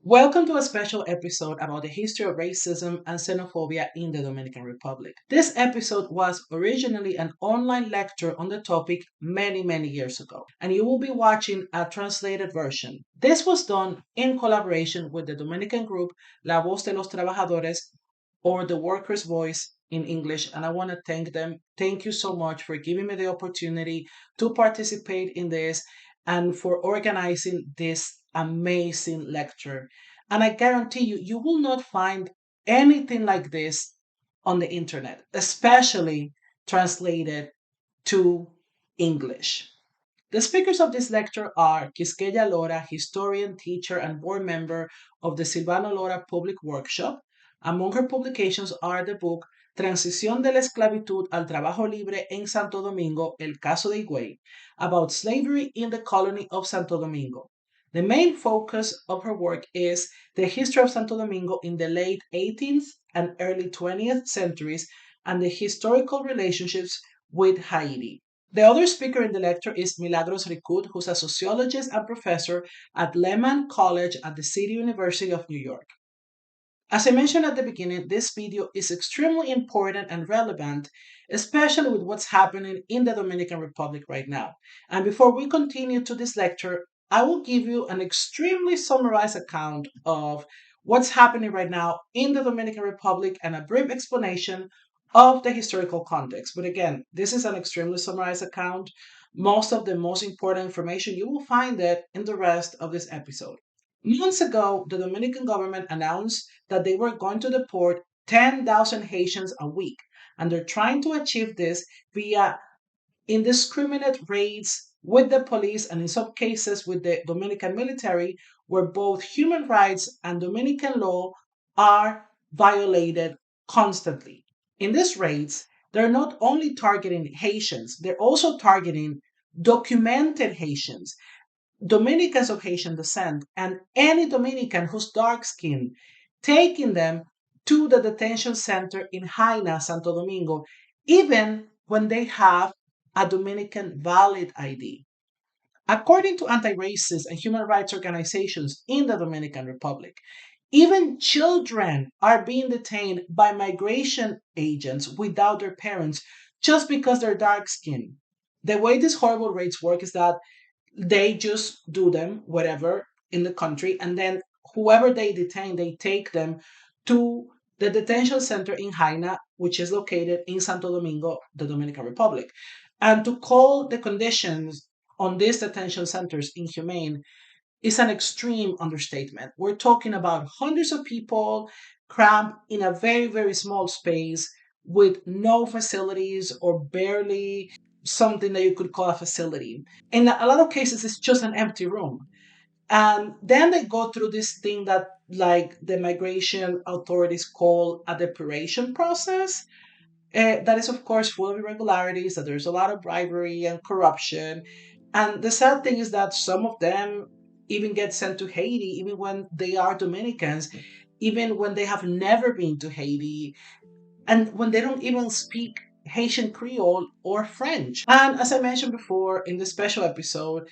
Welcome to a special episode about the history of racism and xenophobia in the Dominican Republic. This episode was originally an online lecture on the topic many years ago, and you will be watching a translated version. This was done in collaboration with the Dominican group La Voz de los Trabajadores, or the Workers' Voice in English, and I want to thank them. Thank you so much for giving me the opportunity to participate in this and for organizing this amazing lecture. And I guarantee you, you will not find anything like this on the internet, especially translated to English. The speakers of this lecture are Quisqueya Lora, historian, teacher, and board member of the Silvano Lora Public Workshop. Among her publications are the book Transición de la Esclavitud al Trabajo Libre en Santo Domingo, El Caso de Higüey, about slavery in the colony of Santo Domingo. The main focus of her work is the history of Santo Domingo in the late 18th and early 20th centuries and the historical relationships with Haiti. The other speaker in the lecture is Milagros Ricoud, who's a sociologist and professor at Lehman College at the City University of New York. As I mentioned at the beginning, this video is extremely important and relevant, especially with what's happening in the Dominican Republic right now. And before we continue to this lecture, I will give you an extremely summarized account of what's happening right now in the Dominican Republic and a brief explanation of the historical context. But again, this is an extremely summarized account. Most of the most important information you will find it in the rest of this episode. Months ago, the Dominican government announced that they were going to deport 10,000 Haitians a week, and they're trying to achieve this via indiscriminate raids with the police and, in some cases, with the Dominican military, where both human rights and Dominican law are violated constantly. In these raids, they're not only targeting Haitians, they're also targeting documented Haitians, Dominicans of Haitian descent, and any Dominican who's dark skinned, taking them to the detention center in Jaina, Santo Domingo, even when they have a Dominican valid ID. According to anti racist and human rights organizations in the Dominican Republic, even children are being detained by migration agents without their parents just because they're dark skinned. The way these horrible raids work is that they just do them whatever in the country, and then whoever they detain, they take them to the detention center in Jaina, which is located in Santo Domingo, the Dominican Republic. And to call the conditions on these detention centers inhumane is an extreme understatement. We're talking about hundreds of people cramped in a very small space with no facilities or barely something that you could call a facility. In a lot of cases, it's just an empty room. And then they go through this thing that, like, the migration authorities call a depuration process. That is, of course, full of irregularities, that there's a lot of bribery and corruption. And the sad thing is that some of them even get sent to Haiti, even when they are Dominicans, even when they have never been to Haiti, and when they don't even speak Haitian Creole or French. And as I mentioned before in the special episode,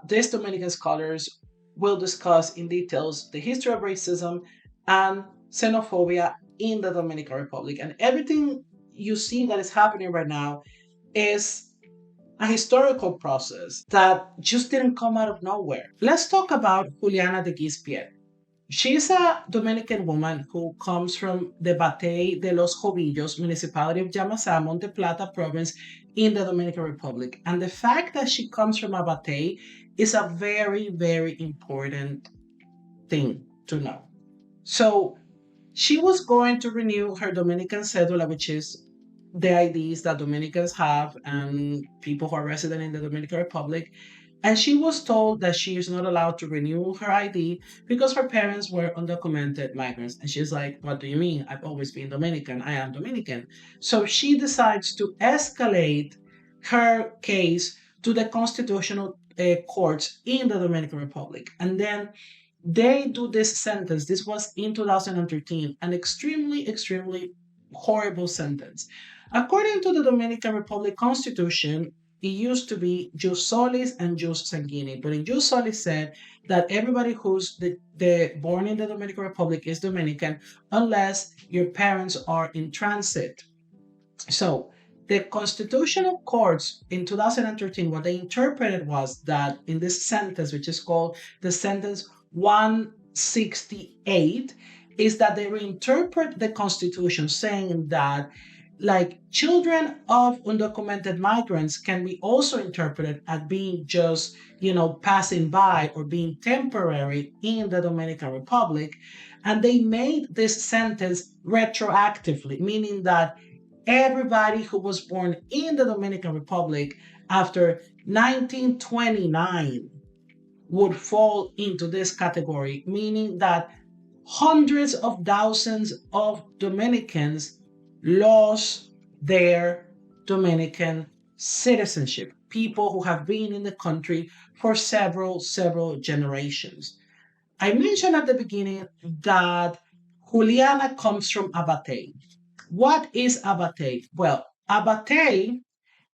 these Dominican scholars will discuss in details the history of racism and xenophobia in the Dominican Republic. And everything you see that is happening right now is a historical process that just didn't come out of nowhere. Let's talk about Juliana de Guispierre. She's a Dominican woman who comes from the Batey de los Jovillos municipality of Yamasá, Monte Plata province in the Dominican Republic. And the fact that she comes from a Batey is a very important thing to know. So she was going to renew her Dominican cedula, which is the IDs that Dominicans have and people who are resident in the Dominican Republic. And she was told that she is not allowed to renew her ID because her parents were undocumented migrants. And she's like, "What do you mean? I've always been Dominican. I am Dominican." So she decides to escalate her case to the constitutional courts in the Dominican Republic. And then they do this sentence. This was in 2013, an extremely horrible sentence. According to the Dominican Republic Constitution, it used to be jus solis and jus sanguinis. But in jus solis said that everybody who's born in the Dominican Republic is Dominican unless your parents are in transit. So the constitutional courts in 2013, what they interpreted was that in this sentence, which is called the sentence 168, is that they reinterpret the constitution saying that like children of undocumented migrants can be also interpreted as being just, passing by or being temporary in the Dominican Republic. And they made this sentence retroactively, meaning that everybody who was born in the Dominican Republic after 1929 would fall into this category, meaning that hundreds of thousands of Dominicans lost their Dominican citizenship, people who have been in the country for several generations. I mentioned at the beginning that Juliana comes from Abate. What is Abate? Well, Abate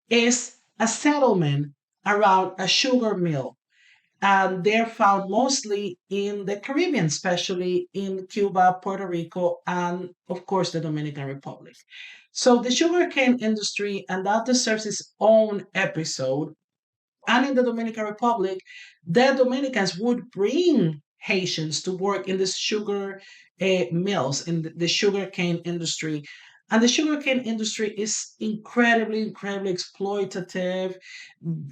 is a settlement around a sugar mill, and they're found mostly in the Caribbean, especially in Cuba, Puerto Rico, and of course the Dominican Republic. So the sugarcane industry, and that deserves its own episode. And in the Dominican Republic, the Dominicans would bring Haitians to work in the sugar mills, in the sugarcane industry. And the sugarcane industry is incredibly exploitative.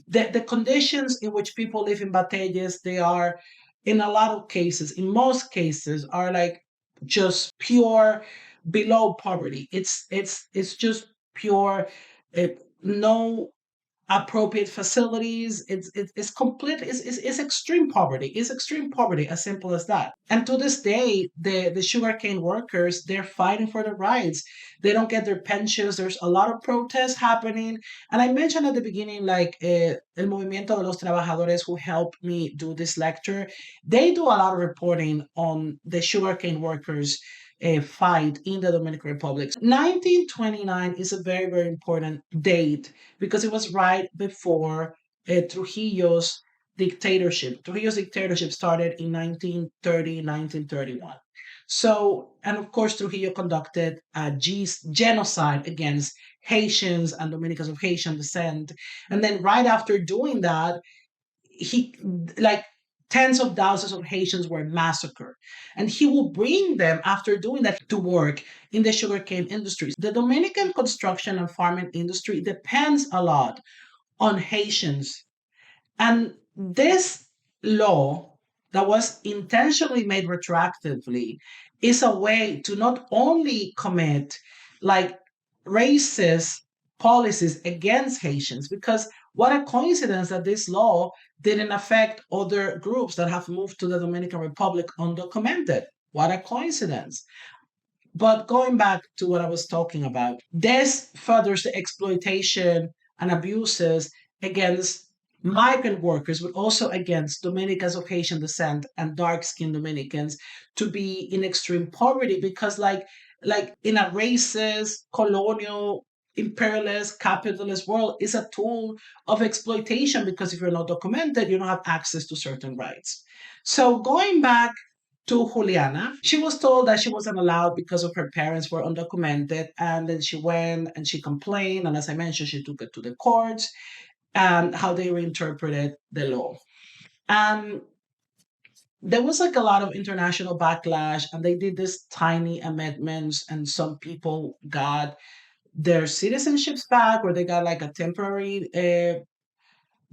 The conditions in which people live in batallas, they are, in a lot of cases, in most cases, are like just pure below poverty. It's just pure, no appropriate facilities. It's complete. It's extreme poverty. It's extreme poverty, as simple as that. And to this day, the sugarcane workers, they're fighting for their rights. They don't get their pensions. There's a lot of protests happening. And I mentioned at the beginning, like El Movimiento de los Trabajadores, who helped me do this lecture. They do a lot of reporting on the sugarcane workers fight in the Dominican Republic. 1929 is a very important date because it was right before Trujillo's dictatorship. Trujillo's dictatorship started in 1930, 1931. So, and of course, Trujillo conducted a genocide against Haitians and Dominicans of Haitian descent. And then right after doing that, he like tens of thousands of Haitians were massacred. And he will bring them after doing that to work in the sugarcane industry. The Dominican construction and farming industry depends a lot on Haitians. And this law that was intentionally made retroactively is a way to not only commit like racist policies against Haitians, because what a coincidence that this law didn't affect other groups that have moved to the Dominican Republic undocumented. What a coincidence. But going back to what I was talking about, this furthers the exploitation and abuses against migrant workers, but also against Dominicans of Haitian descent and dark-skinned Dominicans to be in extreme poverty because like in a racist, colonial, imperialist, capitalist world is a tool of exploitation because if you're not documented, you don't have access to certain rights. So going back to Juliana. She was told that she wasn't allowed because of her parents were undocumented, and then she went and she complained. And as I mentioned, she took it to the courts and how they reinterpreted the law. And there was like a lot of international backlash, and they did this tiny amendments, and some people got their citizenships back, or they got like a temporary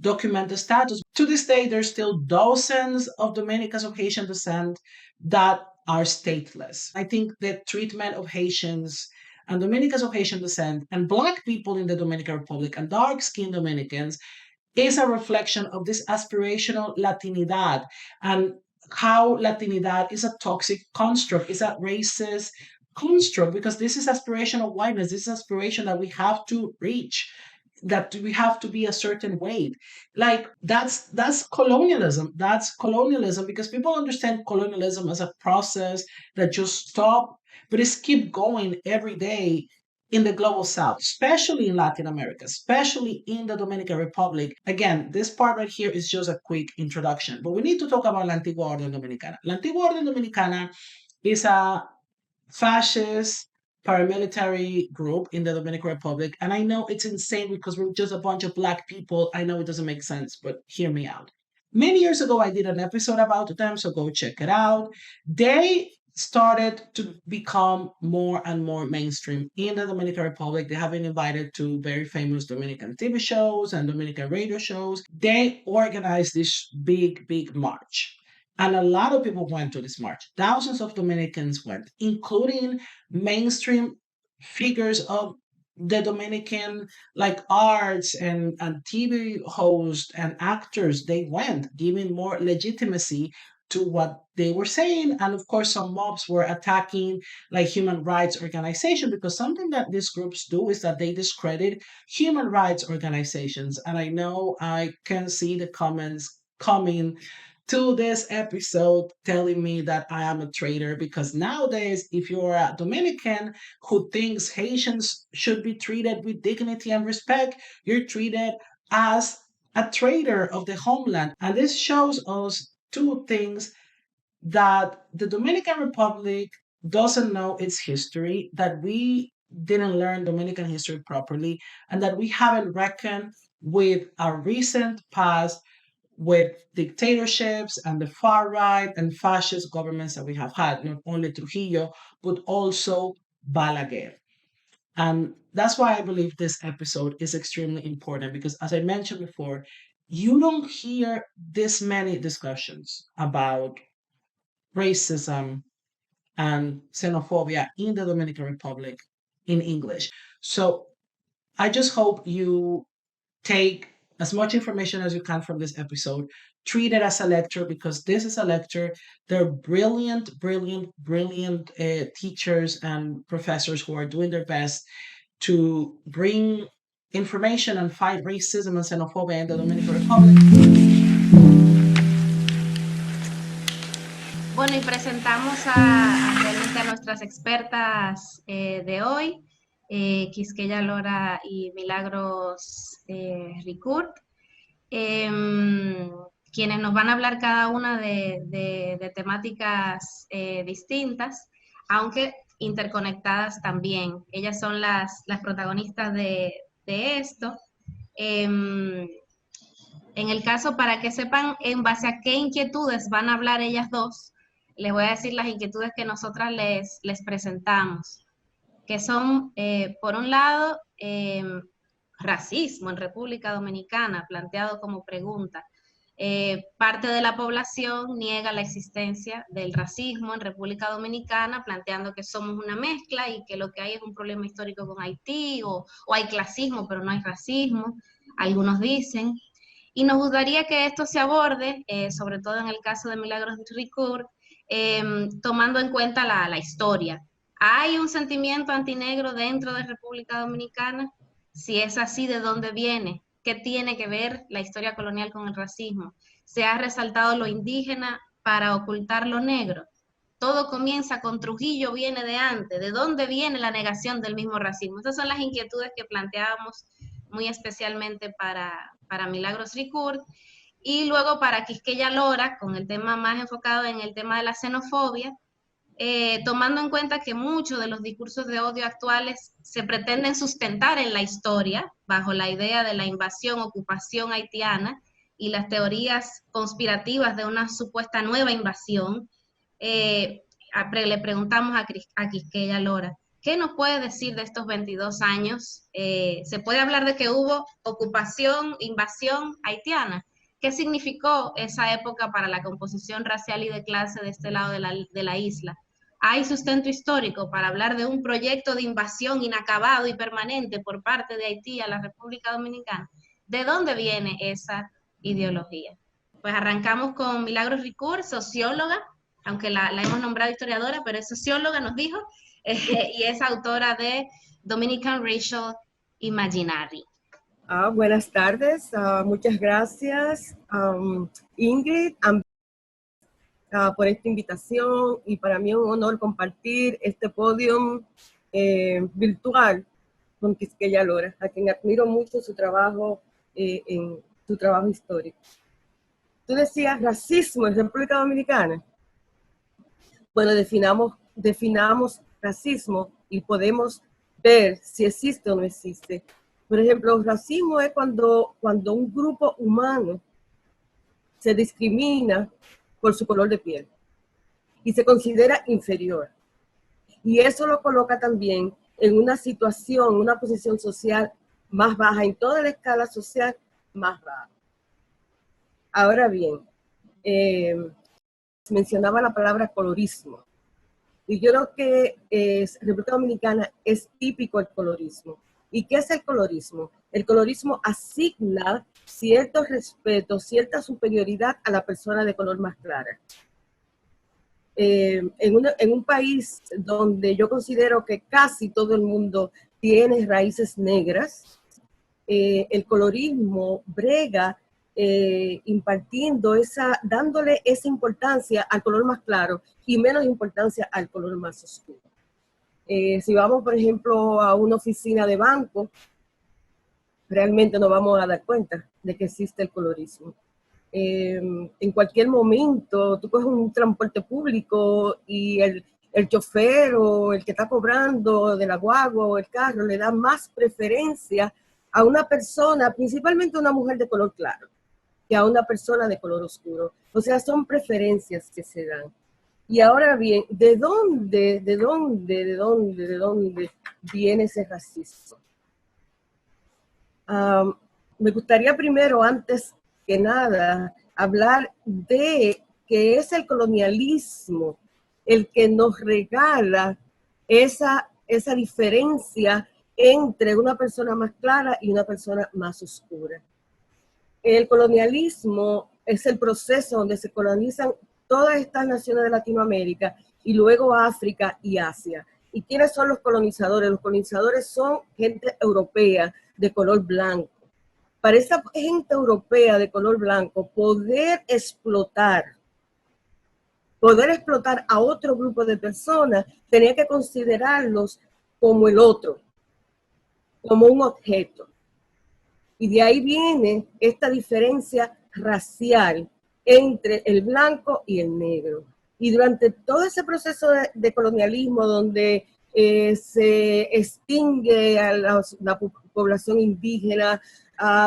documented status. To this day, there's still dozens of Dominicans of Haitian descent that are stateless. I think the treatment of Haitians and Dominicans of Haitian descent and Black people in the Dominican Republic and dark skinned Dominicans is a reflection of this aspirational Latinidad and how Latinidad is a toxic construct, is a racist construct because this is aspirational whiteness, this is aspiration that we have to reach, that we have to be a certain way. Like that's colonialism. That's colonialism because people understand colonialism as a process that just stop, but it's keep going every day in the global south, especially in Latin America, especially in the Dominican Republic. Again, this part right here is just a quick introduction, but we need to talk about La Antigua Orden Dominicana. La Antigua Orden Dominicana is a fascist paramilitary group in the Dominican Republic. And I know it's insane because we're just a bunch of black people. I know it doesn't make sense, but hear me out. Many years ago, I did an episode about them, so go check it out. They started to become more and more mainstream in the Dominican Republic. They have been invited to very famous Dominican TV shows and Dominican radio shows. They organized this big, big march. And a lot of people went to this march. Thousands of Dominicans went, including mainstream figures of the Dominican, like arts and TV hosts and actors. They went, giving more legitimacy to what they were saying. And of course, some mobs were attacking like human rights organization, because something that these groups do is that they discredit human rights organizations. And I know I can see the comments coming to this episode telling me that I am a traitor, because nowadays, if you're a Dominican who thinks Haitians should be treated with dignity and respect, you're treated as a traitor of the homeland. And this shows us two things: that the Dominican Republic doesn't know its history, that we didn't learn Dominican history properly, and that we haven't reckoned with our recent past with dictatorships and the far right and fascist governments that we have had, not only Trujillo, but also Balaguer. And that's why I believe this episode is extremely important, because, as I mentioned before, you don't hear this many discussions about racism and xenophobia in the Dominican Republic in English. So I just hope you take as much information as you can from this episode, treat it as a lecture, because this is a lecture. They're brilliant, brilliant, brilliant teachers and professors who are doing their best to bring information and fight racism and xenophobia in the Dominican Republic. Bueno, y presentamos realmente a nuestras expertas de hoy, Quisqueya Lora y Milagros Ricourt, quienes nos van a hablar cada una de temáticas distintas, aunque interconectadas también. Ellas son las protagonistas de esto. En el caso, para que sepan en base a qué inquietudes van a hablar ellas dos, les voy a decir las inquietudes que nosotras les presentamos, que son, por un lado, racismo en República Dominicana, planteado como pregunta. Parte de la población niega la existencia del racismo en República Dominicana, planteando que somos una mezcla y que lo que hay es un problema histórico con Haití, o hay clasismo pero no hay racismo, algunos dicen. Y nos gustaría que esto se aborde, sobre todo en el caso de Milagros Ricourt, tomando en cuenta la historia. ¿Hay un sentimiento antinegro dentro de República Dominicana? Si es así, ¿de dónde viene? ¿Qué tiene que ver la historia colonial con el racismo? ¿Se ha resaltado lo indígena para ocultar lo negro? Todo comienza con Trujillo, viene de antes. ¿De dónde viene la negación del mismo racismo? Estas son las inquietudes que planteábamos muy especialmente para Milagros Ricourt. Y luego para Quisqueya Lora, con el tema más enfocado en el tema de la xenofobia, tomando en cuenta que muchos de los discursos de odio actuales se pretenden sustentar en la historia, bajo la idea de la invasión, ocupación haitiana y las teorías conspirativas de una supuesta nueva invasión, le preguntamos a Quisqueya Lora, ¿qué nos puede decir de estos 22 años? ¿Se puede hablar de que hubo ocupación, invasión haitiana? ¿Qué significó esa época para la composición racial y de clase de este lado de la isla? ¿Hay sustento histórico para hablar de un proyecto de invasión inacabado y permanente por parte de Haití a la República Dominicana? ¿De dónde viene esa ideología? Pues arrancamos con Milagros Ricourt, socióloga, aunque la hemos nombrado historiadora, pero es socióloga, nos dijo, y es autora de Dominican Racial Imaginary. Buenas tardes, muchas gracias Ingrid por esta invitación, y para mí es un honor compartir este podio virtual con Quisqueya Lora, a quien admiro mucho su trabajo, en su trabajo histórico. Tú decías racismo en República Dominicana. Bueno, definamos racismo y podemos ver si existe o no existe. Por ejemplo, racismo es cuando un grupo humano se discrimina por su color de piel y se considera inferior. Y eso lo coloca también en una situación, una posición social más baja, en toda la escala social más baja. Ahora bien, mencionaba la palabra colorismo. Y yo creo que República Dominicana es típico el colorismo. ¿Y qué es el colorismo? El colorismo asigna cierto respeto, cierta superioridad a la persona de color más clara. En un país donde yo considero que casi todo el mundo tiene raíces negras, el colorismo brega dándole esa importancia al color más claro y menos importancia al color más oscuro. Si vamos, por ejemplo, a una oficina de banco, realmente nos vamos a dar cuenta de que existe el colorismo. En cualquier momento, tú coges un transporte público y el chofer o el que está cobrando de la guagua o el carro le da más preferencia a una persona, principalmente a una mujer de color claro, que a una persona de color oscuro. O sea, son preferencias que se dan. Y ahora bien, ¿de dónde viene ese racismo? Me gustaría primero, antes que nada, hablar de que es el colonialismo el que nos regala esa diferencia entre una persona más clara y una persona más oscura. El colonialismo es el proceso donde se colonizan todas estas naciones de Latinoamérica y luego África y Asia. ¿Y quiénes son los colonizadores? Los colonizadores son gente europea de color blanco. Para esa gente europea de color blanco poder explotar a otro grupo de personas, tenía que considerarlos como el otro, como un objeto. Y de ahí viene esta diferencia racial entre el blanco y el negro. Y durante todo ese proceso de colonialismo donde se extingue a la población indígena,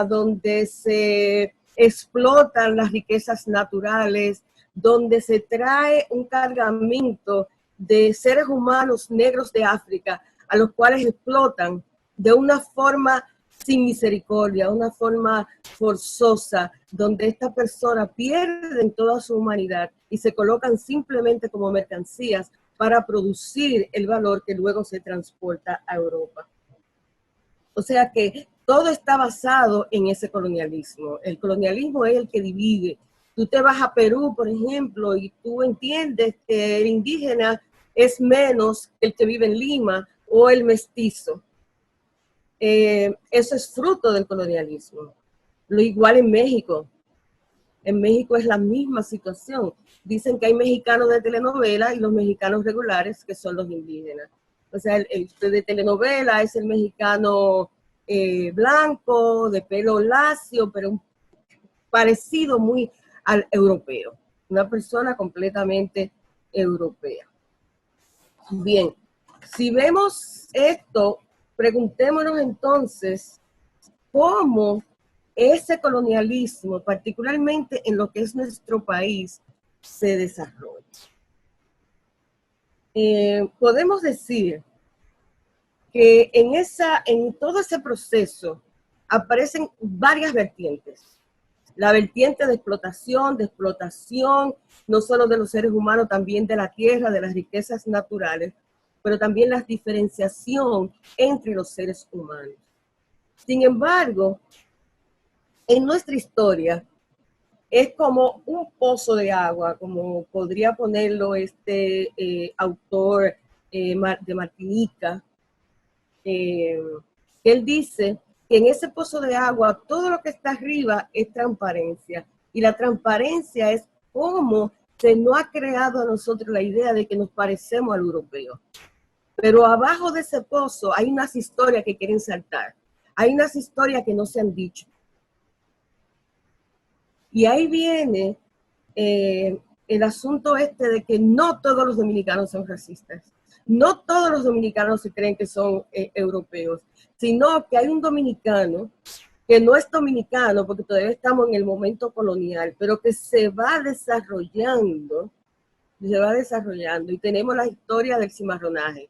donde se explotan las riquezas naturales, donde se trae un cargamento de seres humanos negros de África, a los cuales explotan de una forma sin misericordia, una forma forzosa, donde estas personas pierden toda su humanidad y se colocan simplemente como mercancías para producir el valor que luego se transporta a Europa. O sea que todo está basado en ese colonialismo. El colonialismo es el que divide. Tú te vas a Perú, por ejemplo, y tú entiendes que el indígena es menos que el que vive en Lima o el mestizo. Eso es fruto del colonialismo. Lo igual en México. En México es la misma situación. Dicen que hay mexicanos de telenovela y los mexicanos regulares, que son los indígenas. O sea, el de telenovela es el mexicano blanco, de pelo lacio, pero parecido muy al europeo. Una persona completamente europea. Bien, si vemos esto, preguntémonos entonces cómo ese colonialismo, particularmente en lo que es nuestro país, se desarrolla. Podemos decir que en todo ese proceso aparecen varias vertientes. La vertiente de explotación, no solo de los seres humanos, también de la tierra, de las riquezas naturales, pero también la diferenciación entre los seres humanos. Sin embargo, en nuestra historia es como un pozo de agua, como podría ponerlo este autor de Martinica, él dice que en ese pozo de agua todo lo que está arriba es transparencia, y la transparencia es cómo se nos ha creado a nosotros la idea de que nos parecemos al europeo. Pero abajo de ese pozo hay unas historias que quieren saltar. Hay unas historias que no se han dicho. Y ahí viene el asunto este de que no todos los dominicanos son racistas. No todos los dominicanos se creen que son europeos, sino que hay un dominicano que no es dominicano porque todavía estamos en el momento colonial, pero que se va desarrollando y tenemos la historia del cimarronaje,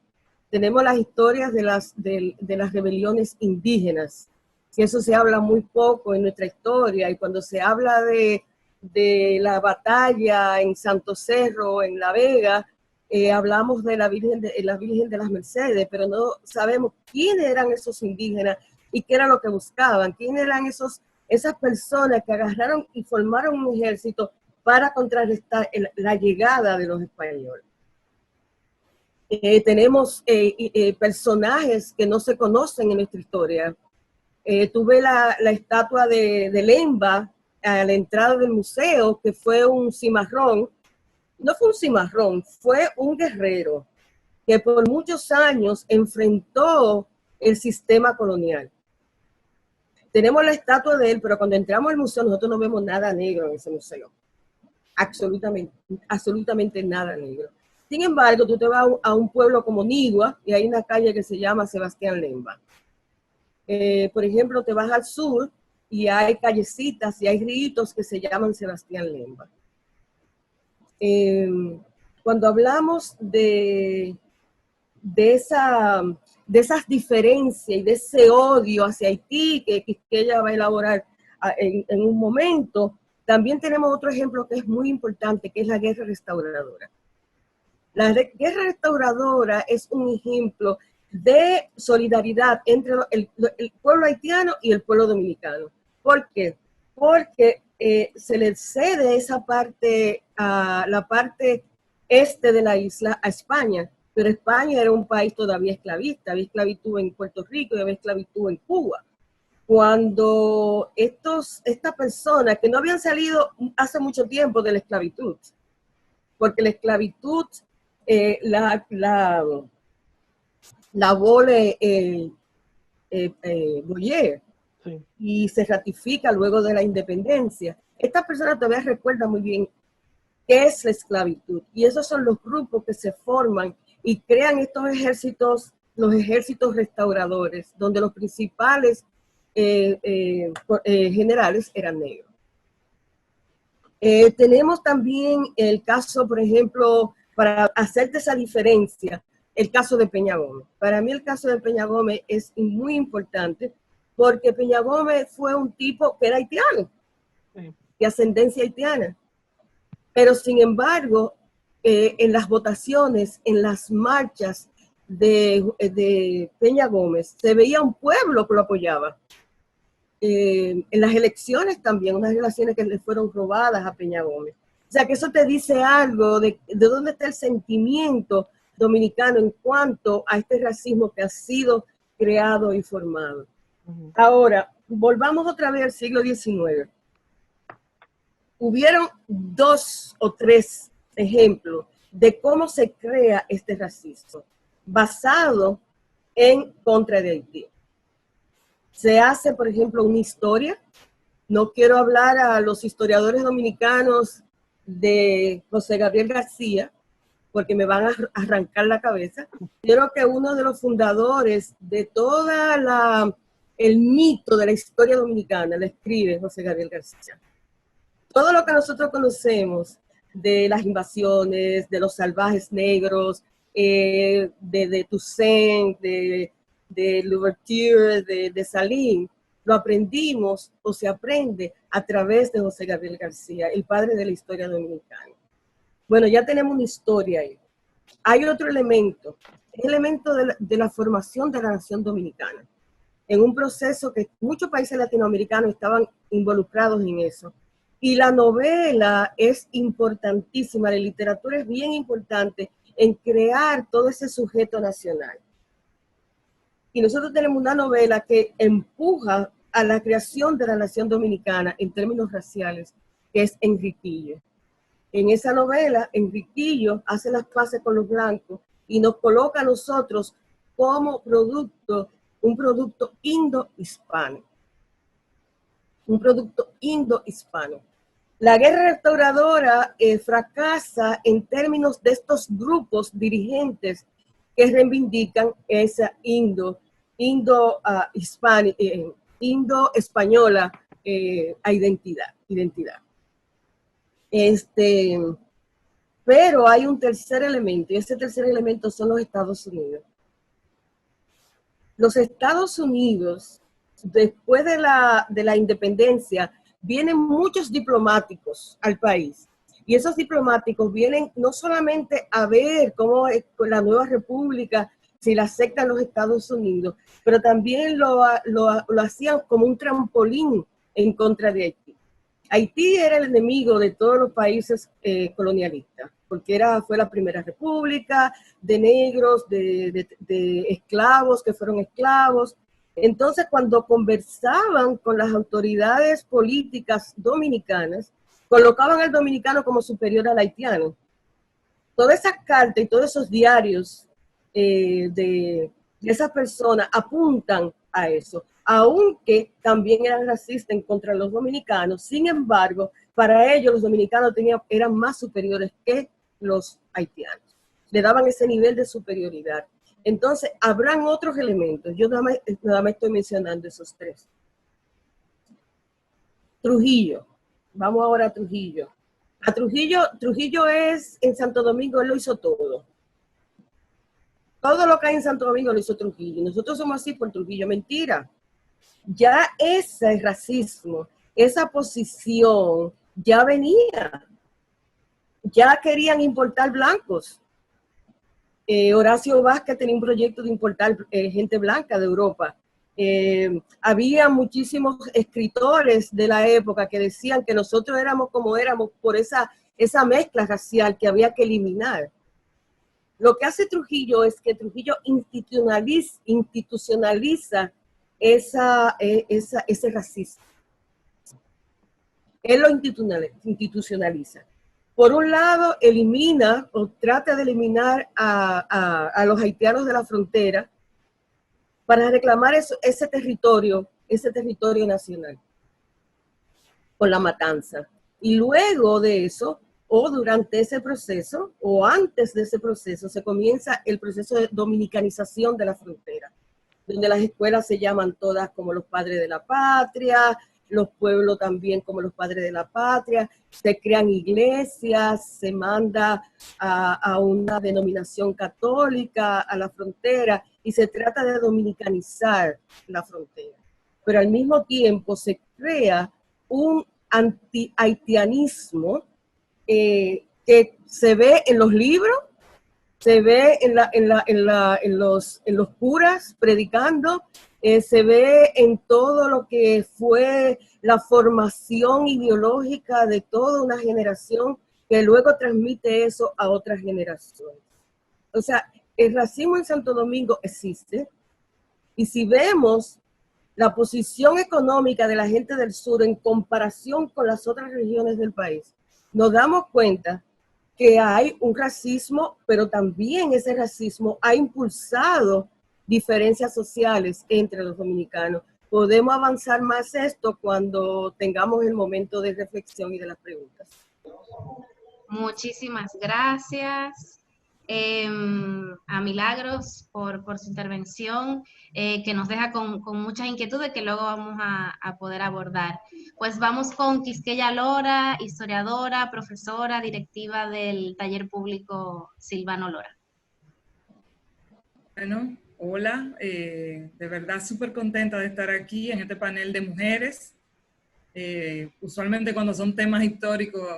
tenemos las historias de las rebeliones indígenas, que eso se habla muy poco en nuestra historia, y cuando se habla de la batalla en Santo Cerro, en La Vega, hablamos de la Virgen de las Mercedes, pero no sabemos quiénes eran esos indígenas y qué era lo que buscaban, quiénes eran esas personas que agarraron y formaron un ejército para contrarrestar la llegada de los españoles. Tenemos personajes que no se conocen en nuestra historia. Tuve la estatua de Lemba a la entrada del museo, que fue un cimarrón. No fue un cimarrón, fue un guerrero que por muchos años enfrentó el sistema colonial. Tenemos la estatua de él, pero cuando entramos al museo nosotros no vemos nada negro en ese museo. Absolutamente nada negro. Sin embargo, tú te vas a un pueblo como Nigua y hay una calle que se llama Sebastián Lemba. Por ejemplo, te vas al sur y hay callecitas y hay ríos que se llaman Sebastián Lemba. Cuando hablamos de esas diferencias y de ese odio hacia Haití que ella va a elaborar en un momento, también tenemos otro ejemplo que es muy importante, que es la guerra restauradora. La guerra restauradora es un ejemplo de solidaridad entre el pueblo haitiano y el pueblo dominicano. ¿Por qué? Porque se le cede esa parte, la parte este de la isla a España, pero España era un país todavía esclavista, había esclavitud en Puerto Rico y había esclavitud en Cuba. Cuando estas personas que no habían salido hace mucho tiempo de la esclavitud, porque la esclavitud la abole Boyer, sí, y se ratifica luego de la independencia. Estas personas todavía recuerdan muy bien qué es la esclavitud, y esos son los grupos que se forman y crean estos ejércitos, los ejércitos restauradores, donde los principales generales eran negros. Tenemos también el caso, por ejemplo, para hacerte esa diferencia, el caso de Peña Gómez. Para mí el caso de Peña Gómez es muy importante porque Peña Gómez fue un tipo que era haitiano, de ascendencia haitiana. Pero sin embargo, en las votaciones, en las marchas de Peña Gómez, se veía un pueblo que lo apoyaba. En las elecciones también, unas elecciones que le fueron robadas a Peña Gómez. O sea, que eso te dice algo de dónde está el sentimiento dominicano en cuanto a este racismo que ha sido creado y formado. Ahora, volvamos otra vez al siglo XIX. Hubieron 2 o 3 ejemplos de cómo se crea este racismo, basado en contra de Haití. Se hace, por ejemplo, una historia. No quiero hablar a los historiadores dominicanos de José Gabriel García, porque me van a arrancar la cabeza. Creo que uno de los fundadores de toda el mito de la historia dominicana la escribe José Gabriel García. Todo lo que nosotros conocemos de las invasiones, de los salvajes negros, de Toussaint, de Louverture, de Saline, lo aprendimos o se aprende a través de José Gabriel García, el padre de la historia dominicana. Bueno, ya tenemos una historia ahí. Hay otro elemento, el elemento de la formación de la nación dominicana, en un proceso que muchos países latinoamericanos estaban involucrados en eso. Y la novela es importantísima, la literatura es bien importante en crear todo ese sujeto nacional. Y nosotros tenemos una novela que empuja a la creación de la nación dominicana en términos raciales, que es Enriquillo. En esa novela, Enriquillo hace las paces con los blancos y nos coloca a nosotros como producto, un producto indo-hispano. Un producto indo-hispano. La guerra restauradora fracasa en términos de estos grupos dirigentes que reivindican esa indo-española identidad. Pero hay un tercer elemento, y ese tercer elemento son los Estados Unidos. Los Estados Unidos, después de la independencia, vienen muchos diplomáticos al país. Y esos diplomáticos vienen no solamente a ver cómo es la nueva república, si la aceptan los Estados Unidos, pero también lo hacían como un trampolín en contra de Haití. Haití era el enemigo de todos los países colonialistas, porque fue la primera república de negros, de esclavos que fueron esclavos. Entonces, cuando conversaban con las autoridades políticas dominicanas, colocaban al dominicano como superior al haitiano. Todas esas cartas y todos esos diarios de esas personas apuntan a eso, aunque también eran racistas en contra de los dominicanos. Sin embargo, para ellos los dominicanos eran más superiores que los haitianos. Le daban ese nivel de superioridad. Entonces, habrán otros elementos. Yo nada más estoy mencionando esos tres. Trujillo. Vamos ahora a Trujillo. Trujillo es, en Santo Domingo, él lo hizo todo. Todo lo que hay en Santo Domingo lo hizo Trujillo. Nosotros somos así por Trujillo. Mentira. Ya ese racismo, esa posición, ya venía. Ya querían importar blancos. Horacio Vázquez tenía un proyecto de importar gente blanca de Europa. Había muchísimos escritores de la época que decían que nosotros éramos como éramos por esa mezcla racial que había que eliminar. Lo que hace Trujillo es que Trujillo institucionaliza ese racismo. Él lo institucionaliza. Por un lado, elimina o trata de eliminar a los haitianos de la frontera para reclamar ese territorio nacional, con la matanza. Y luego de eso, o durante ese proceso, o antes de ese proceso, se comienza el proceso de dominicanización de la frontera, donde las escuelas se llaman todas como los padres de la patria, los pueblos también como los padres de la patria, se crean iglesias, se manda a una denominación católica a la frontera y se trata de dominicanizar la frontera. Pero al mismo tiempo se crea un anti-haitianismo que se ve en los libros, se ve en los curas predicando, se ve en todo lo que fue la formación ideológica de toda una generación que luego transmite eso a otras generaciones. O sea, el racismo en Santo Domingo existe, y si vemos la posición económica de la gente del sur en comparación con las otras regiones del país, nos damos cuenta que hay un racismo, pero también ese racismo ha impulsado diferencias sociales entre los dominicanos. Podemos avanzar más esto cuando tengamos el momento de reflexión y de las preguntas. Muchísimas gracias a Milagros por su intervención, que nos deja con muchas inquietudes que luego vamos a poder abordar. Pues vamos con Quisqueya Lora, historiadora, profesora, directiva del taller público Silvano Lora. Bueno, hola, de verdad súper contenta de estar aquí en este panel de mujeres. Usualmente cuando son temas históricos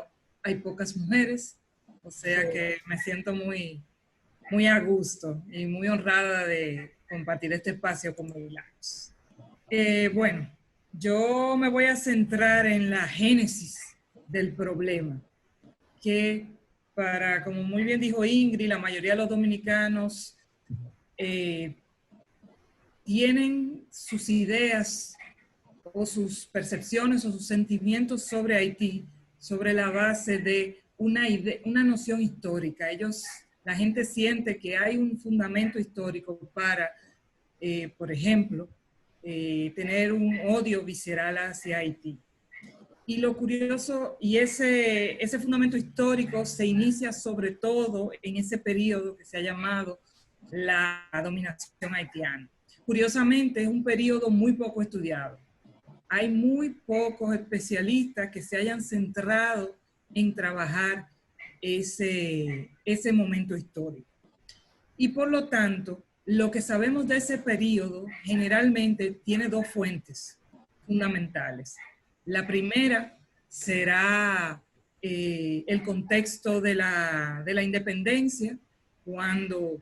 hay pocas mujeres, o sea que me siento muy a gusto y muy honrada de compartir este espacio con Milagros. Bueno, yo me voy a centrar en la génesis del problema, que como muy bien dijo Ingrid, la mayoría de los dominicanos tienen sus ideas o sus percepciones o sus sentimientos sobre Haití sobre la base de una noción histórica. la gente siente que hay un fundamento histórico para, por ejemplo, tener un odio visceral hacia Haití. Y lo curioso, y ese fundamento histórico se inicia sobre todo en ese periodo que se ha llamado la dominación haitiana. Curiosamente, es un periodo muy poco estudiado. Hay muy pocos especialistas que se hayan centrado en trabajar ese momento histórico. Y por lo tanto, lo que sabemos de ese periodo generalmente tiene dos fuentes fundamentales. La primera será el contexto de la independencia, cuando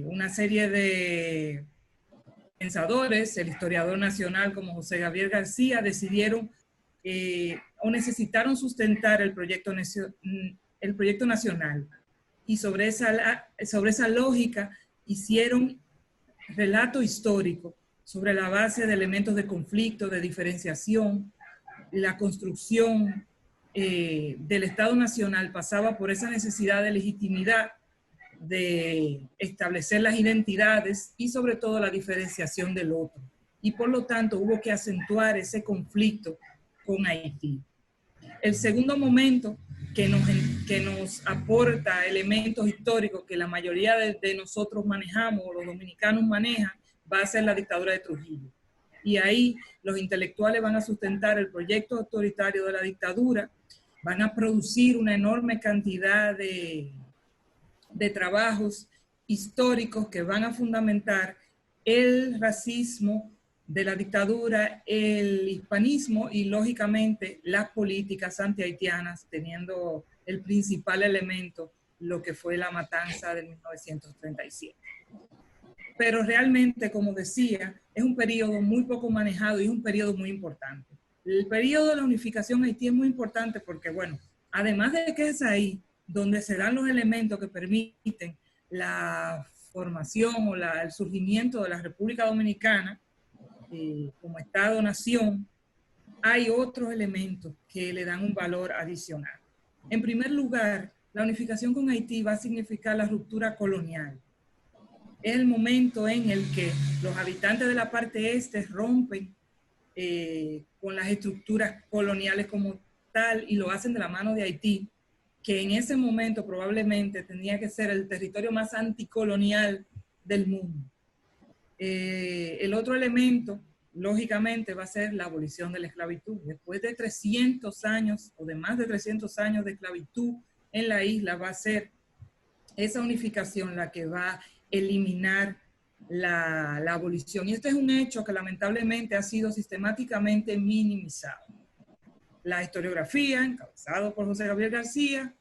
una serie de pensadores, el historiador nacional como José Gabriel García, decidieron o necesitaron sustentar el proyecto nacional. Y sobre esa lógica hicieron relato histórico sobre la base de elementos de conflicto, de diferenciación. La construcción del Estado Nacional pasaba por esa necesidad de legitimidad, de establecer las identidades y sobre todo la diferenciación del otro. Y por lo tanto hubo que acentuar ese conflicto con Haití. El segundo momento que nos aporta elementos históricos que la mayoría de nosotros manejamos, o los dominicanos manejan, va a ser la dictadura de Trujillo. Y ahí los intelectuales van a sustentar el proyecto autoritario de la dictadura, van a producir una enorme cantidad de trabajos históricos que van a fundamentar el racismo de la dictadura, el hispanismo y, lógicamente, las políticas anti-haitianas, teniendo el principal elemento lo que fue la matanza de 1937. Pero realmente, como decía, es un periodo muy poco manejado y es un periodo muy importante. El periodo de la unificación Haití es muy importante porque, bueno, además de que es ahí donde se dan los elementos que permiten la formación o el surgimiento de la República Dominicana, como Estado-nación, hay otros elementos que le dan un valor adicional. En primer lugar, la unificación con Haití va a significar la ruptura colonial. Es el momento en el que los habitantes de la parte este rompen con las estructuras coloniales como tal y lo hacen de la mano de Haití, que en ese momento probablemente tenía que ser el territorio más anticolonial del mundo. El otro elemento, lógicamente, va a ser la abolición de la esclavitud. Después de 300 años o de más de 300 años de esclavitud en la isla, va a ser esa unificación la que va a eliminar la abolición. Y este es un hecho que lamentablemente ha sido sistemáticamente minimizado. La historiografía, encabezado por José Gabriel García,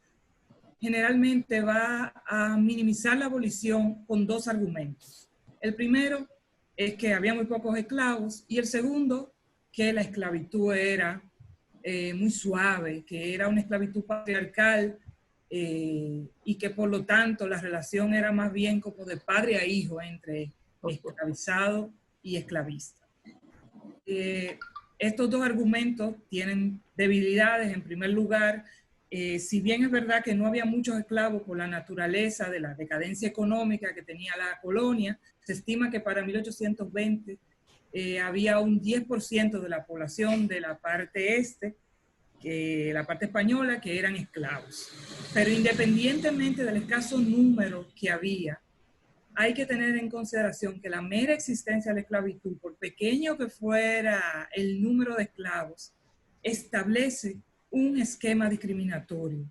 generalmente va a minimizar la abolición con dos argumentos. El primero es que había muy pocos esclavos y el segundo, que la esclavitud era muy suave, que era una esclavitud patriarcal y que por lo tanto la relación era más bien como de padre a hijo entre esclavizado y esclavista. Estos dos argumentos tienen debilidades. En primer lugar, si bien es verdad que no había muchos esclavos por la naturaleza de la decadencia económica que tenía la colonia, se estima que para 1820 había un 10% de la población de la parte este, la parte española, que eran esclavos. Pero independientemente del escaso número que había, hay que tener en consideración que la mera existencia de la esclavitud, por pequeño que fuera el número de esclavos, establece un esquema discriminatorio.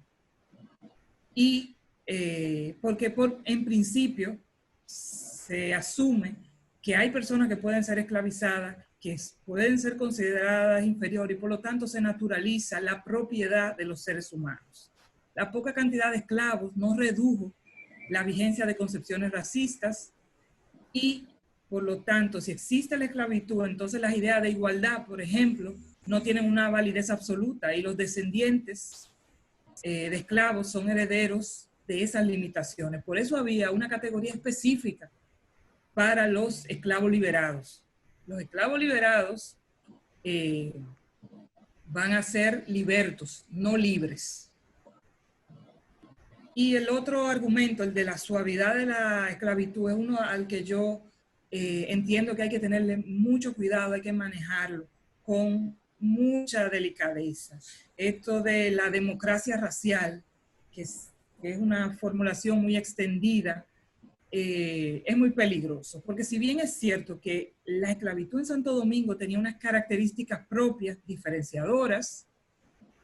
Y porque en principio se asume que hay personas que pueden ser esclavizadas, que pueden ser consideradas inferiores y por lo tanto se naturaliza la propiedad de los seres humanos. La poca cantidad de esclavos no redujo la vigencia de concepciones racistas y por lo tanto si existe la esclavitud, entonces las ideas de igualdad, por ejemplo, no tienen una validez absoluta y los descendientes de esclavos son herederos de esas limitaciones. Por eso había una categoría específica para los esclavos liberados. Los esclavos liberados van a ser libertos, no libres. Y el otro argumento, el de la suavidad de la esclavitud, es uno al que yo entiendo que hay que tenerle mucho cuidado, hay que manejarlo con mucha delicadeza. Esto de la democracia racial, que es una formulación muy extendida, es muy peligroso, porque si bien es cierto que la esclavitud en Santo Domingo tenía unas características propias, diferenciadoras,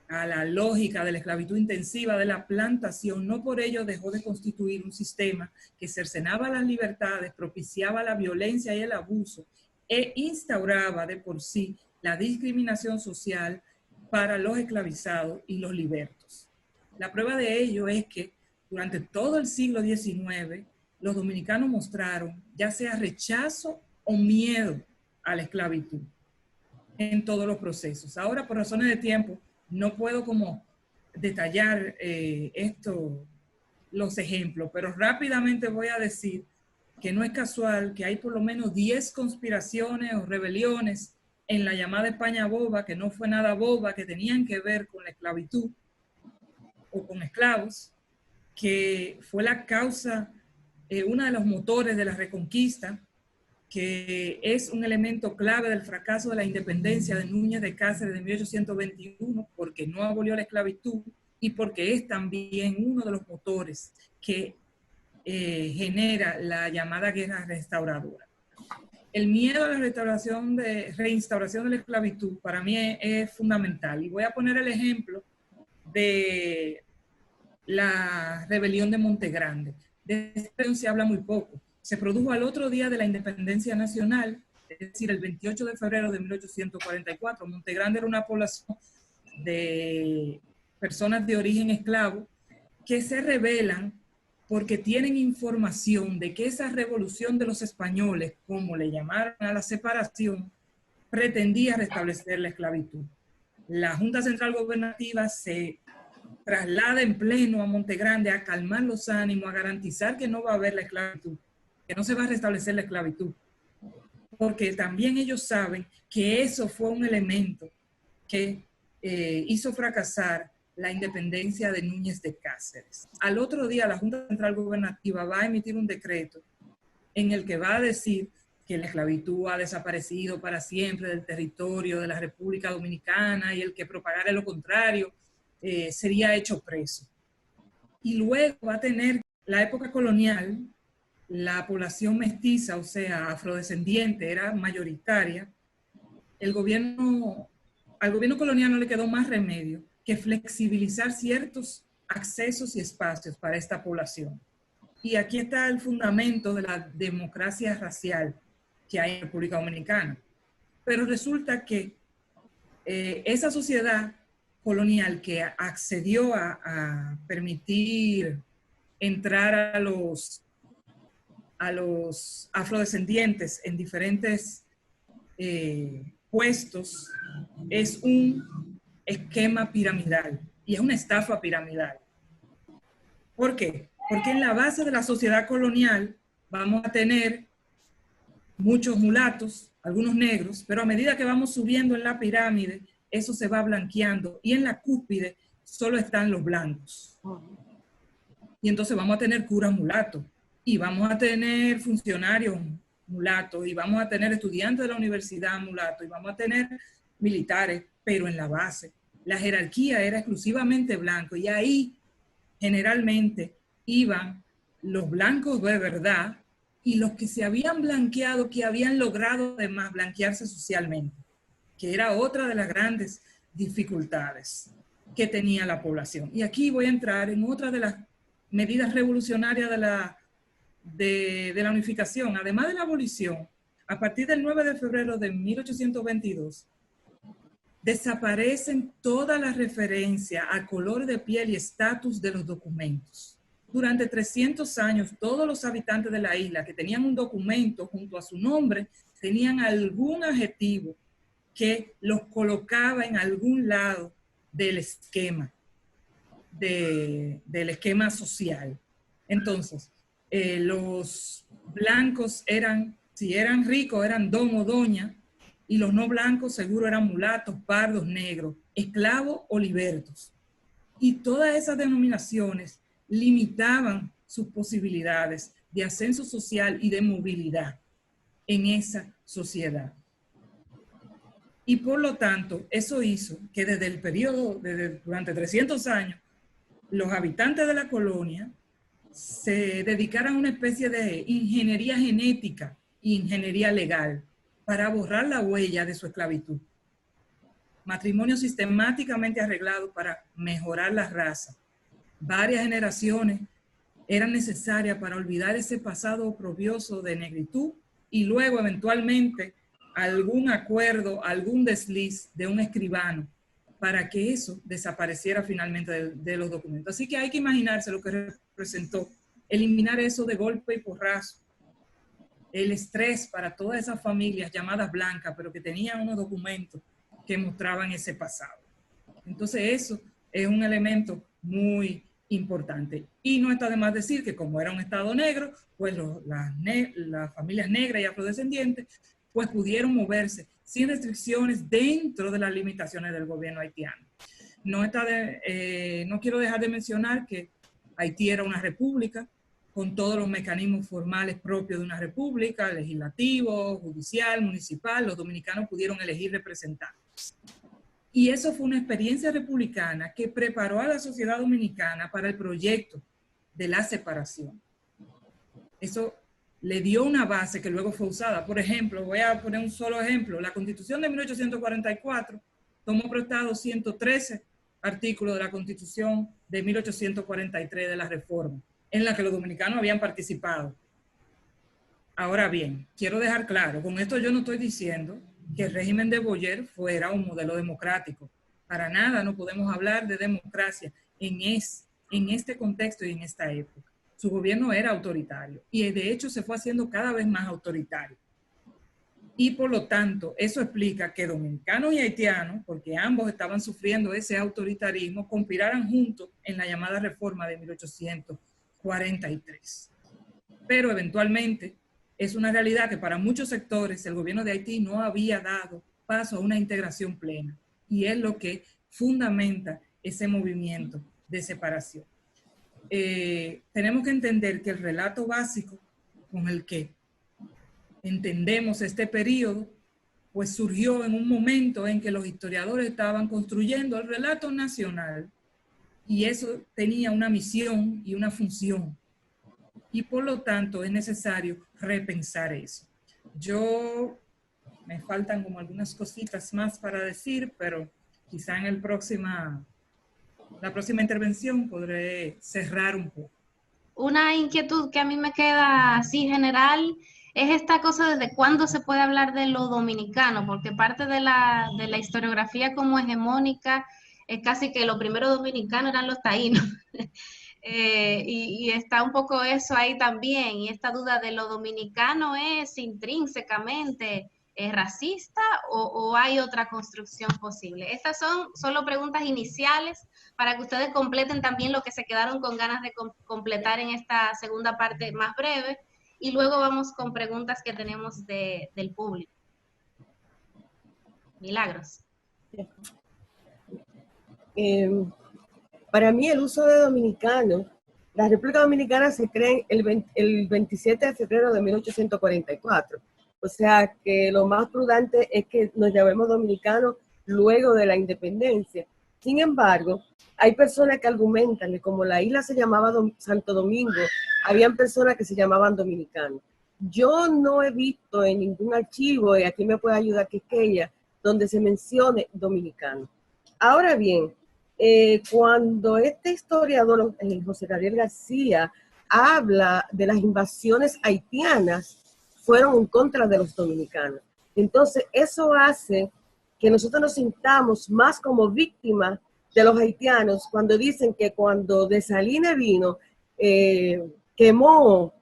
a la lógica de la esclavitud intensiva de la plantación, no por ello dejó de constituir un sistema que cercenaba las libertades, propiciaba la violencia y el abuso e instauraba de por sí la discriminación social para los esclavizados y los libertos. La prueba de ello es que durante todo el siglo XIX los dominicanos mostraron ya sea rechazo o miedo a la esclavitud en todos los procesos. Ahora, por razones de tiempo, no puedo como detallar los ejemplos, pero rápidamente voy a decir que no es casual que hay por lo menos 10 conspiraciones o rebeliones en la llamada España boba, que no fue nada boba, que tenían que ver con la esclavitud o con esclavos, que fue la causa, uno de los motores de la Reconquista, que es un elemento clave del fracaso de la independencia de Núñez de Cáceres de 1821, porque no abolió la esclavitud y porque es también uno de los motores que genera la llamada guerra restauradora. El miedo a la reinstauración de la esclavitud para mí es fundamental. Y voy a poner el ejemplo de la rebelión de Montegrande. De esto se habla muy poco. Se produjo al otro día de la independencia nacional, es decir, el 28 de febrero de 1844. Montegrande era una población de personas de origen esclavo que se rebelan porque tienen información de que esa revolución de los españoles, como le llamaron a la separación, pretendía restablecer la esclavitud. La Junta Central Gobernativa se traslada en pleno a Montegrande a calmar los ánimos, a garantizar que no va a haber la esclavitud, que no se va a restablecer la esclavitud, porque también ellos saben que eso fue un elemento que hizo fracasar la independencia de Núñez de Cáceres. Al otro día la Junta Central Gobernativa va a emitir un decreto en el que va a decir que la esclavitud ha desaparecido para siempre del territorio de la República Dominicana y el que propagara lo contrario sería hecho preso. Y luego va a tener la época colonial, la población mestiza, o sea, afrodescendiente, era mayoritaria. Al gobierno colonial no le quedó más remedio que flexibilizar ciertos accesos y espacios para esta población. Y aquí está el fundamento de la democracia racial que hay en la República Dominicana. Pero resulta que esa sociedad colonial que accedió a permitir entrar a los afrodescendientes en diferentes puestos es un esquema piramidal y es una estafa piramidal. ¿Por qué? Porque en la base de la sociedad colonial vamos a tener muchos mulatos, algunos negros, pero a medida que vamos subiendo en la pirámide, eso se va blanqueando y en la cúspide solo están los blancos. Y entonces vamos a tener curas mulatos y vamos a tener funcionarios mulatos y vamos a tener estudiantes de la universidad mulatos y vamos a tener militares, pero en la base la jerarquía era exclusivamente blanco y ahí generalmente iban los blancos de verdad y los que se habían blanqueado, que habían logrado además blanquearse socialmente, que era otra de las grandes dificultades que tenía la población. Y aquí voy a entrar en otra de las medidas revolucionarias de la unificación. Además de la abolición, a partir del 9 de febrero de 1822, desaparecen todas las referencias a color de piel y estatus de los documentos. Durante 300 años, todos los habitantes de la isla que tenían un documento junto a su nombre, tenían algún adjetivo que los colocaba en algún lado del esquema, del esquema social. Entonces, los blancos eran, si eran ricos, eran don o doña, y los no blancos seguro eran mulatos, pardos, negros, esclavos o libertos. Y todas esas denominaciones limitaban sus posibilidades de ascenso social y de movilidad en esa sociedad. Y por lo tanto, eso hizo que desde el periodo, durante 300 años, los habitantes de la colonia se dedicaran a una especie de ingeniería genética e ingeniería legal para borrar la huella de su esclavitud. Matrimonio sistemáticamente arreglado para mejorar la raza. Varias generaciones eran necesarias para olvidar ese pasado oprobioso de negritud y luego eventualmente algún acuerdo, algún desliz de un escribano para que eso desapareciera finalmente de los documentos. Así que hay que imaginarse lo que representó eliminar eso de golpe y porrazo, el estrés para todas esas familias llamadas blancas, pero que tenían unos documentos que mostraban ese pasado. Entonces eso es un elemento muy importante. Y no está de más decir que como era un estado negro, pues las familias negras y afrodescendientes pues pudieron moverse sin restricciones dentro de las limitaciones del gobierno haitiano. No quiero dejar de mencionar que Haití era una república con todos los mecanismos formales propios de una república, legislativo, judicial, municipal. Los dominicanos pudieron elegir representantes. Y eso fue una experiencia republicana que preparó a la sociedad dominicana para el proyecto de la separación. Eso le dio una base que luego fue usada. Por ejemplo, voy a poner un solo ejemplo. La Constitución de 1844 tomó prestado 113 artículos de la Constitución de 1843 de la Reforma, en la que los dominicanos habían participado. Ahora bien, quiero dejar claro, con esto yo no estoy diciendo que el régimen de Boyer fuera un modelo democrático. Para nada no podemos hablar de democracia en este contexto y en esta época. Su gobierno era autoritario y de hecho se fue haciendo cada vez más autoritario. Y por lo tanto, eso explica que dominicanos y haitianos, porque ambos estaban sufriendo ese autoritarismo, conspiraran juntos en la llamada reforma de 1843. Pero eventualmente es una realidad que para muchos sectores el gobierno de Haití no había dado paso a una integración plena. Y es lo que fundamenta ese movimiento de separación. Tenemos que entender que el relato básico con el que entendemos este periodo, pues surgió en un momento en que los historiadores estaban construyendo el relato nacional y eso tenía una misión y una función. Y por lo tanto es necesario repensar eso. Me faltan como algunas cositas más para decir, pero quizá en la próxima intervención podré cerrar un poco. Una inquietud que a mí me queda así general es esta cosa desde cuándo se puede hablar de lo dominicano, porque parte de la historiografía como hegemónica es casi que lo primero dominicano eran los taínos. Y está un poco eso ahí también, y esta duda de lo dominicano es intrínsecamente racista o hay otra construcción posible. Estas son solo preguntas iniciales para que ustedes completen también lo que se quedaron con ganas de completar en esta segunda parte más breve, y luego vamos con preguntas que tenemos del público. Milagros. Para mí el uso de dominicano, la República Dominicana se crea el 27 de febrero de 1844. O sea que lo más prudente es que nos llamemos dominicanos luego de la independencia. Sin embargo, hay personas que argumentan que como la isla se llamaba Santo Domingo, habían personas que se llamaban dominicanos. Yo no he visto en ningún archivo, y aquí me puede ayudar Quisqueya, donde se mencione dominicano. Ahora bien, cuando este historiador, José Gabriel García, habla de las invasiones haitianas, fueron en contra de los dominicanos. Entonces, eso hace que nosotros nos sintamos más como víctimas de los haitianos cuando dicen que cuando Dessalines vino, quemó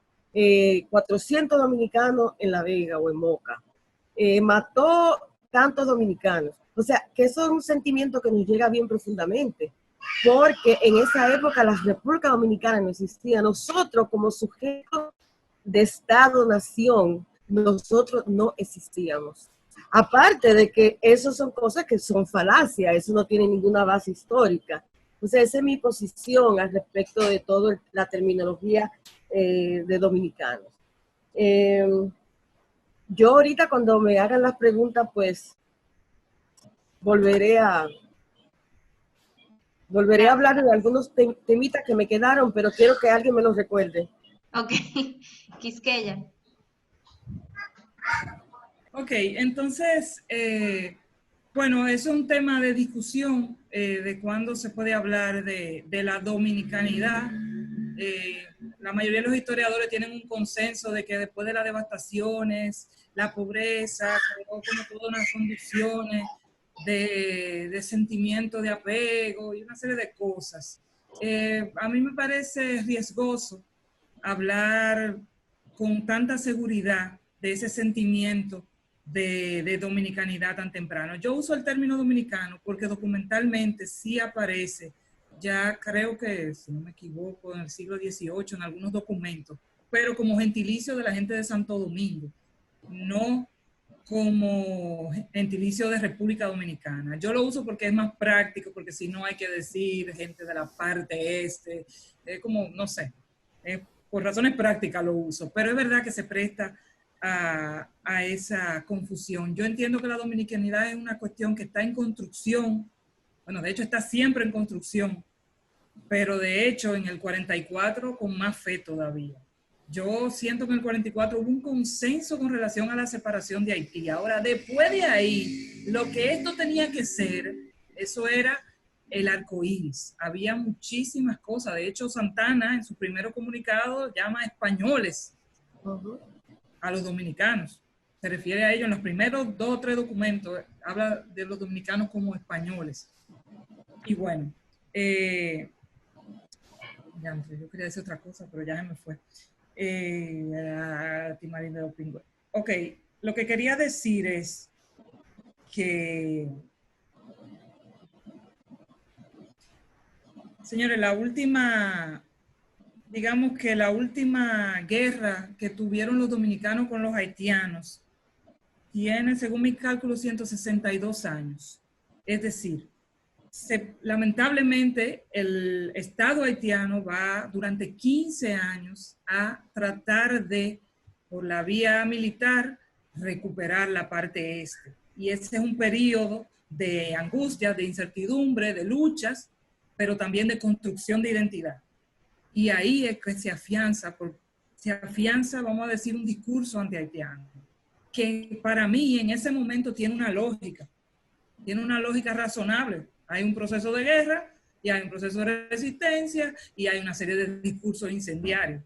400 dominicanos en La Vega o en Moca, mató tantos dominicanos. O sea, que eso es un sentimiento que nos llega bien profundamente, porque en esa época la República Dominicana no existía. Nosotros como sujetos de Estado-Nación, nosotros no existíamos. Aparte de que eso son cosas que son falacias, eso no tiene ninguna base histórica. Entonces, esa es mi posición al respecto de toda la terminología de dominicanos. Yo ahorita cuando me hagan las preguntas, pues volveré a hablar de algunos temitas que me quedaron, pero quiero que alguien me los recuerde. Ok, Quisqueya. Ok, entonces, bueno, es un tema de discusión de cuándo se puede hablar de la dominicanidad. La mayoría de los historiadores tienen un consenso de que después de las devastaciones, la pobreza, creó como todas unas condiciones de sentimiento de apego y una serie de cosas. A mí me parece riesgoso hablar con tanta seguridad de ese sentimiento de dominicanidad tan temprano. Yo uso el término dominicano porque documentalmente sí aparece, ya creo que, si no me equivoco, en el siglo XVIII, en algunos documentos, pero como gentilicio de la gente de Santo Domingo, no como gentilicio de República Dominicana. Yo lo uso porque es más práctico, porque si no hay que decir gente de la parte este, como, no sé, por razones prácticas lo uso, pero es verdad que se presta a esa confusión. Yo entiendo que la dominicanidad es una cuestión que está en construcción, bueno, de hecho está siempre en construcción, pero de hecho en el 44 con más fe todavía. Yo siento que en el 44 hubo un consenso con relación a la separación de Haití. Ahora, después de ahí, lo que esto tenía que ser, eso era el arco iris. Había muchísimas cosas. De hecho, Santana, en su primer comunicado, llama españoles a los dominicanos. Se refiere a ellos en los primeros 2 o 3 documentos. Habla de los dominicanos como españoles. Y bueno, yo quería decir otra cosa, pero ya se me fue. Ok, lo que quería decir es que, señores, digamos que la última guerra que tuvieron los dominicanos con los haitianos tiene, según mis cálculos, 162 años. Es decir, lamentablemente el Estado haitiano va durante 15 años a tratar de, por la vía militar, recuperar la parte este. Y ese es un periodo de angustia, de incertidumbre, de luchas, pero también de construcción de identidad. Y ahí es que se afianza, vamos a decir, un discurso anti-haitiano, que para mí en ese momento tiene una lógica razonable. Hay un proceso de guerra y hay un proceso de resistencia y hay una serie de discursos incendiarios.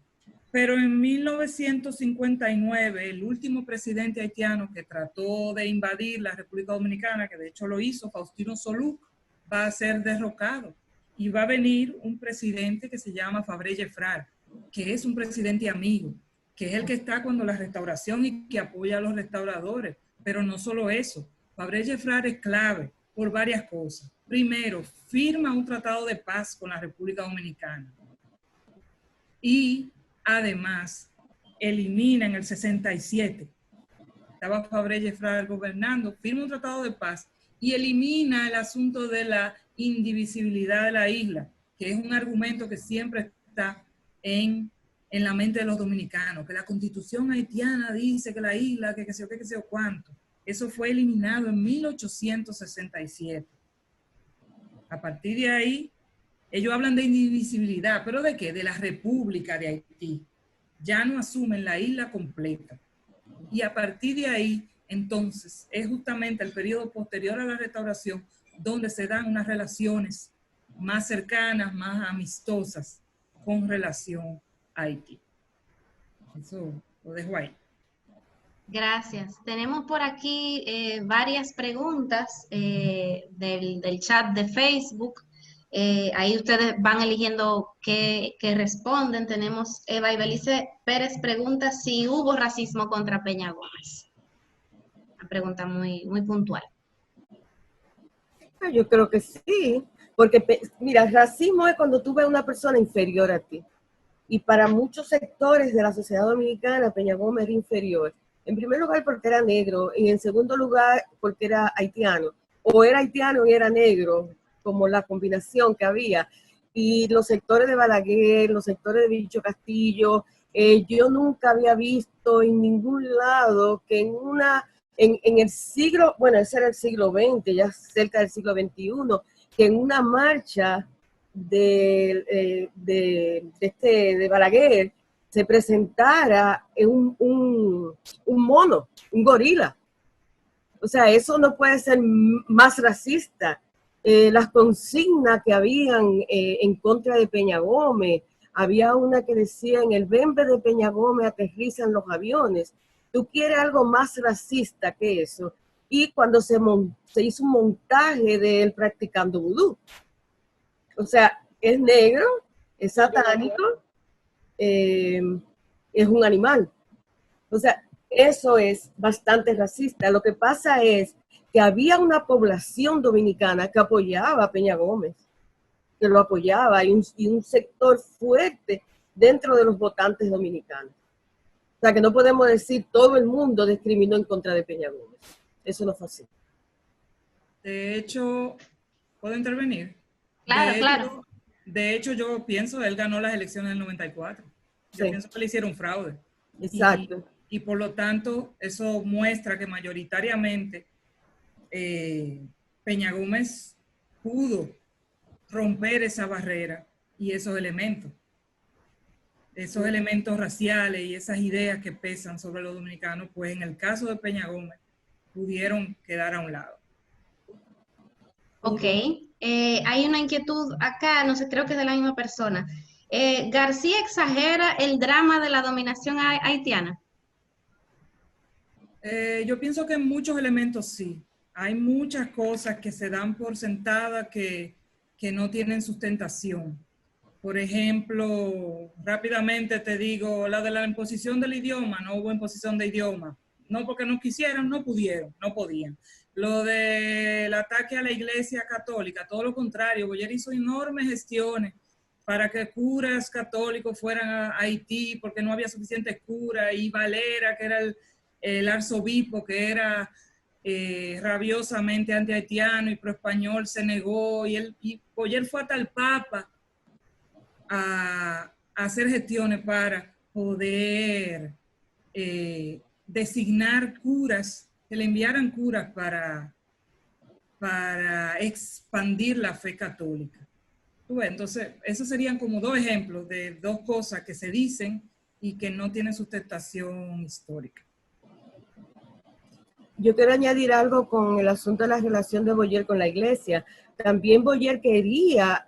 Pero en 1959, el último presidente haitiano que trató de invadir la República Dominicana, que de hecho lo hizo, Faustino Solú, va a ser derrocado. Y va a venir un presidente que se llama Fabré Gefrard, que es un presidente amigo, que es el que está cuando la restauración y que apoya a los restauradores. Pero no solo eso, Fabré Gefrard es clave por varias cosas. Primero, firma un tratado de paz con la República Dominicana. Y además, elimina en el 67, estaba Fabré Gefrard gobernando, firma un tratado de paz y elimina el asunto de la indivisibilidad de la isla, que es un argumento que siempre está en la mente de los dominicanos, que la constitución haitiana dice que la isla, que sé yo cuánto. Eso fue eliminado en 1867. A partir de ahí, ellos hablan de indivisibilidad, ¿pero de qué? De la República de Haití. Ya no asumen la isla completa. Y a partir de ahí, entonces, es justamente el periodo posterior a la restauración donde se dan unas relaciones más cercanas, más amistosas con relación a Haití. Eso lo dejo ahí. Gracias. Tenemos por aquí varias preguntas del chat de Facebook. Ahí ustedes van eligiendo qué responden. Tenemos Eva Ibelice Pérez pregunta si hubo racismo contra Peña Gómez. Una pregunta muy, muy puntual. Yo creo que sí, porque mira, racismo es cuando tú ves a una persona inferior a ti. Y para muchos sectores de la sociedad dominicana, Peña Gómez era inferior. En primer lugar porque era negro y en segundo lugar porque era haitiano. O era haitiano y era negro, como la combinación que había. Y los sectores de Balaguer, los sectores de Bicho Castillo, yo nunca había visto en ningún lado que en el siglo, bueno, ese era el siglo XX, ya cerca del siglo XXI, que en una marcha de Balaguer se presentara un mono, un gorila. O sea, eso no puede ser más racista. Las consignas que habían en contra de Peña Gómez, había una que decía: en el Bembe de Peña Gómez aterrizan los aviones. ¿Tú quieres algo más racista que eso? Y cuando se hizo un montaje de él practicando vudú. O sea, es negro, es satánico, es un animal. O sea, eso es bastante racista. Lo que pasa es que había una población dominicana que apoyaba a Peña Gómez, que lo apoyaba, y un sector fuerte dentro de los votantes dominicanos. O sea, que no podemos decir todo el mundo discriminó en contra de Peña Gómez. Eso no fue así. De hecho, ¿puedo intervenir? Claro. De hecho, yo pienso, él ganó las elecciones del 94. Yo pienso que le hicieron fraude. Exacto. Y por lo tanto, eso muestra que mayoritariamente Peña Gómez pudo romper esa barrera y esos elementos raciales y esas ideas que pesan sobre los dominicanos, pues en el caso de Peña Gómez pudieron quedar a un lado. Ok, hay una inquietud acá, no sé, creo que es de la misma persona. ¿García exagera el drama de la dominación haitiana? Yo pienso que en muchos elementos sí. Hay muchas cosas que se dan por sentada que no tienen sustentación. Por ejemplo, rápidamente te digo, la de la imposición del idioma, no hubo imposición de idioma. No porque no quisieran, no pudieron, no podían. Lo del ataque a la Iglesia Católica, todo lo contrario, Boyer hizo enormes gestiones para que curas católicos fueran a Haití porque no había suficientes curas, y Valera, que era el arzobispo, que era rabiosamente anti-haitiano y pro-español, se negó, y Boyer fue hasta el Papa a hacer gestiones para poder designar curas, que le enviaran curas para expandir la fe católica. Entonces, esos serían como dos ejemplos de dos cosas que se dicen y que no tienen sustentación histórica. Yo quiero añadir algo con el asunto de la relación de Boyer con la iglesia. También Boyer quería,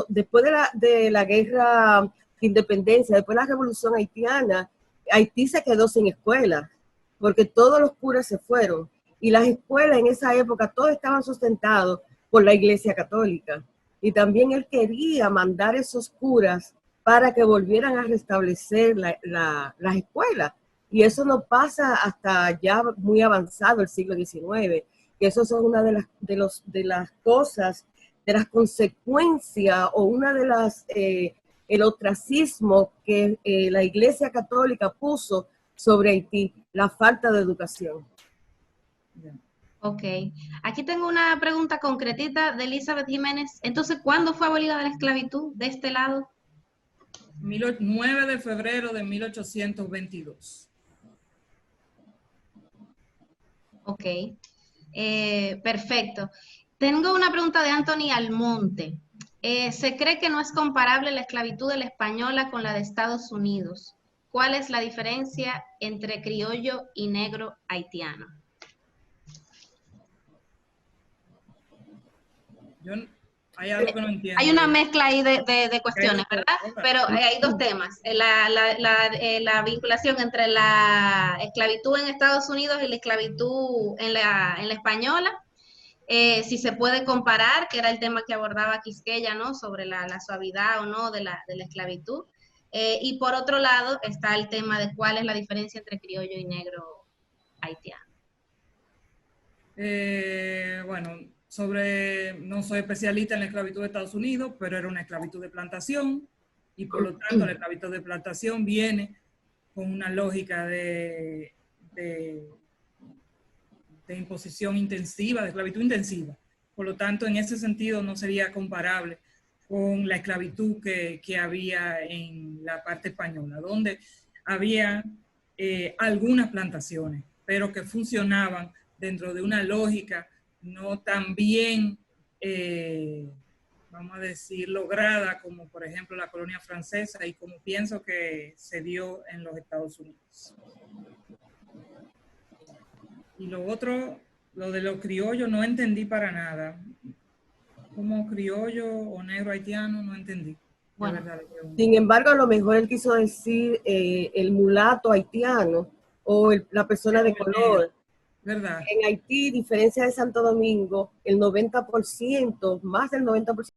después de la guerra de independencia, después de la revolución haitiana, Haití se quedó sin escuelas, porque todos los curas se fueron. Y las escuelas en esa época, todos estaban sustentados por la iglesia católica. Y también él quería mandar esos curas para que volvieran a restablecer las escuelas. Y eso no pasa hasta ya muy avanzado el siglo XIX, que eso son una de las cosas, de las consecuencias, o una de las, el ostracismo que la Iglesia Católica puso sobre Haití, la falta de educación. Ok, aquí tengo una pregunta concretita de Elizabeth Jiménez. Entonces, ¿cuándo fue abolida la esclavitud de este lado? 9 de febrero de 1822. Ok, perfecto. Tengo una pregunta de Anthony Almonte. Se cree que no es comparable la esclavitud de la española con la de Estados Unidos. ¿Cuál es la diferencia entre criollo y negro haitiano? Hay algo que no entiendo. Hay una mezcla ahí de cuestiones, ¿verdad? Pero hay dos temas. La vinculación entre la esclavitud en Estados Unidos y la esclavitud en la española. Si se puede comparar, que era el tema que abordaba Quisqueya, ¿no? Sobre la suavidad o no de la esclavitud. Y por otro lado está el tema de cuál es la diferencia entre criollo y negro haitiano. Bueno, no soy especialista en la esclavitud de Estados Unidos, pero era una esclavitud de plantación, y por lo tanto la esclavitud de plantación viene con una lógica de imposición intensiva, de esclavitud intensiva. Por lo tanto, en ese sentido no sería comparable con la esclavitud que había en la parte española, donde había algunas plantaciones, pero que funcionaban dentro de una lógica no tan bien, vamos a decir, lograda como por ejemplo la colonia francesa y como pienso que se dio en los Estados Unidos. Y lo otro, lo de los criollos, no entendí para nada. Como criollo o negro haitiano, no entendí. Bueno, sin embargo, a lo mejor él quiso decir el mulato haitiano o la persona de color. ¿Verdad? En Haití, diferencia de Santo Domingo, el 90%, más del 90%